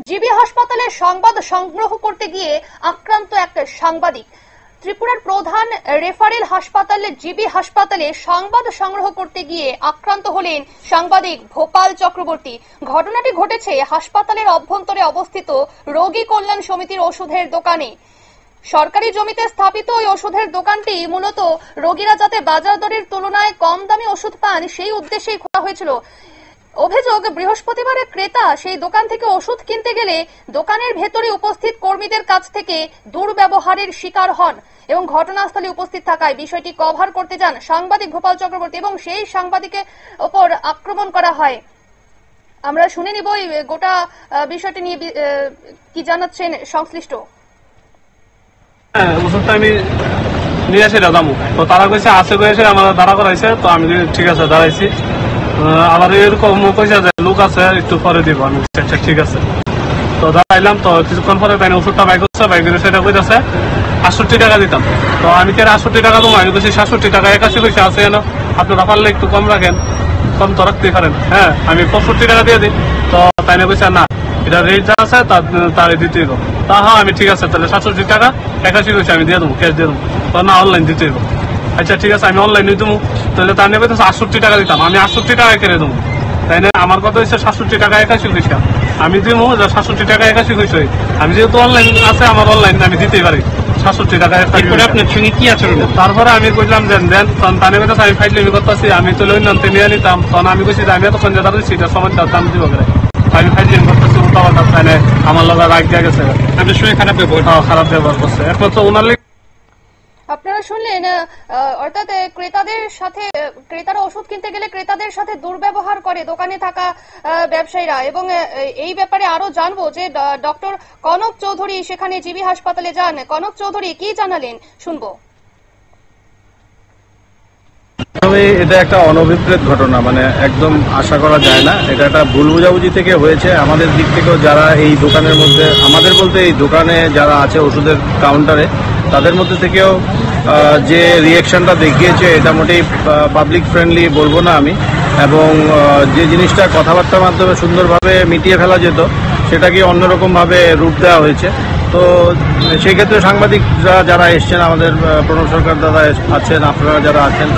GB হাসপাতালে সংবাদ সংগ্রহ করতে গিয়ে আক্রান্ত এক সাংবাদিক। ত্রিপুরার প্রধান রেফারেল হাসপাতালে জিবি হাসপাতালে সংবাদ সংগ্রহ করতে গিয়ে আক্রান্ত হলেন সাংবাদিক ভোপাল চক্রবর্তী। ঘটনাটি ঘটেছে হাসপাতালের অভ্যন্তরে অবস্থিত রোগী কল্যাণ সমিতির ওষুধের দোকানে। সরকারি জমিতে স্থাপিত ওই ওষুধের দোকানটি মূলত রোগীরা যাতে বাজার দরের তুলনায় কম দামে ওষুধ পান সেই উদ্দেশ্যেই খোলা হয়েছিল। অভিযোগ, বৃহস্পতিবার ক্রেতা সেই দোকান থেকে ওষুধ কিনতে গেলে দোকানের ভেতরে উপস্থিত কর্মীদের কাছ থেকে দুর্ব্যবহারের শিকার হন এবং ঘটনাস্থলে উপস্থিত থাকায় বিষয়টি কভার করতে যান সাংবাদিক ভোপাল চক্রবর্তী এবং সেই সাংবাদিকের ওপর আক্রমণ করা হয়। আমরা শুনে নিব এই গোটা বিষয়টি নিয়ে কি জানাচ্ছেন সংশ্লিষ্ট। ওষুধটা আমি নিয়ে আসি দাদামু, তো তারা কইছে আছে কইছে আমার দাঁড়া করাইছে, তো আমি ঠিক আছে দাঁড়াইছি। আবার এরকম কইছে যে লোক আছে একটু পরে দিব, আমি আচ্ছা ঠিক আছে। তো দাঁড়াইলাম, তো কিছুক্ষণ পরে তাই ওষুধটা বাই করছে, বাই করে সেটা কইতেছে 68 টাকা দিতাম। তো আমি কি 68 টাকা তোমার আমি কইছি 67 টাকা 81 পয়সা আছে কেন, আপনারা পারলে একটু কম রাখেন, কম তো রাখতেই পারেন। হ্যাঁ, আমি 65 টাকা দিয়ে দিই। তো তাই না কইছে না, এটা রেট যা আছে তার দিতে দিব। তা হ্যাঁ আমি ঠিক আছে, তাহলে 67 টাকা 81 পয়সা আমি দিয়ে দেবো, ক্যাশ দিয়ে দেবো। তো না, অনলাইন দিতে দিব। আচ্ছা ঠিক আছে, আমি অনলাইনে দেবো। তাহলে তার নেবে 68 টাকা দিতাম, আমি 68 টাকা কেড়ে দেবো। তাই না, আমার কথা হচ্ছে 67 টাকা 81 পয়সা আমি দিব, 67 টাকা 81 পয়সা। আমি যেহেতু অনলাইন আছে, আমার অনলাইন আমি দিতেই পারি 67 টাকা 81। আপনার সঙ্গে কি আছে? তারপরে আমি কইলাম দেন দেন, তখন তার নেবে আমি ফাইটলেমি করতেছি, আমি তো লইন নিয়ে নিতাম। তখন আমি কইছি যে আমি এতক্ষণ যে দাঁড়াচ্ছি এটা সময় দাম দিব করে আমি ফাইটলেমি করতেছি, উল্টা তাই না আমার লগা রাগ দিয়ে গেছে। আপনার সঙ্গে খারাপ ব্যবহার করছে একমাত্র ওনার। আপনারা শুনলেন, অর্থাৎ ক্রেতারা ওষুধ কিনতে গেলে ক্রেতাদের সাথে দুর্ব্যবহার করে দোকানে থাকা ব্যবসায়ীরা। এবং এই ব্যাপারে আরো জানবো যে ডক্টর কনক চৌধুরী সেখানে জিবি হাসপাতালে যান। কনক চৌধুরী কি জানালেন শুনবো। এটা একটা অনভিপ্রেত ঘটনা, মানে একদম আশা করা যায় না। এটা একটা ভুল বোঝাবুঝি থেকে হয়েছে। আমাদের দিক থেকেও যারা এই দোকানের মধ্যে, আমাদের বলতে এই দোকানে যারা আছে ওষুধের কাউন্টারে, তাদের মধ্যে থেকেও যে রিয়াকশনটা দেখিয়েছে এটা মোটেই পাবলিক ফ্রেন্ডলি বলবো না আমি। এবং যে জিনিসটা কথাবার্তার মাধ্যমে সুন্দরভাবে মিটিয়ে ফেলা যেত সেটাকে অন্যরকমভাবে রূপ দেওয়া হয়েছে। তো সেই ক্ষেত্রে সাংবাদিকরা যারা এসছেন, আমাদের প্রণব সরকার দাদা আছেন, আপনারা যারা আছেন,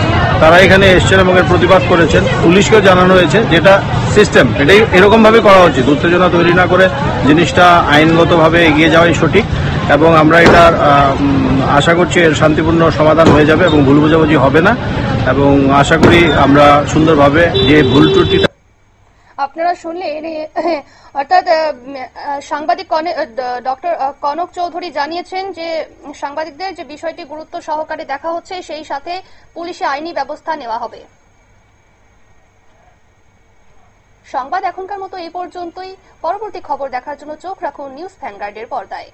তারা এখানে এসছেন এবং এর প্রতিবাদ করেছেন। পুলিশকেও জানানো হয়েছে, যেটা সিস্টেম এটাই এরকমভাবে করা উচিত, উত্তেজনা তৈরি না করে জিনিসটা আইনগতভাবে এগিয়ে যাওয়াই সঠিক। এবং আমরা এটার আশা করছি এর শান্তিপূর্ণ সমাধান হয়ে যাবে এবং ভুল বোঝাবুঝি হবে না। এবং আশা করি আমরা সুন্দরভাবে যে ভুল ত্রুটিটা আপনারা শুনলেন, অর্থাৎ সাংবাদিক ডক্টর কনক চৌধুরী জানিয়েছেন যে সাংবাদিকদের যে বিষয়টি গুরুত্ব সহকারে দেখা হচ্ছে, সেই সাথে পুলিশে আইনি ব্যবস্থা নেওয়া হবে। সংবাদ এখনকার মতো এই পর্যন্তই। পরবর্তী খবর দেখার জন্য চোখ রাখুন নিউজ ভ্যানগার্ডের পর্দায়।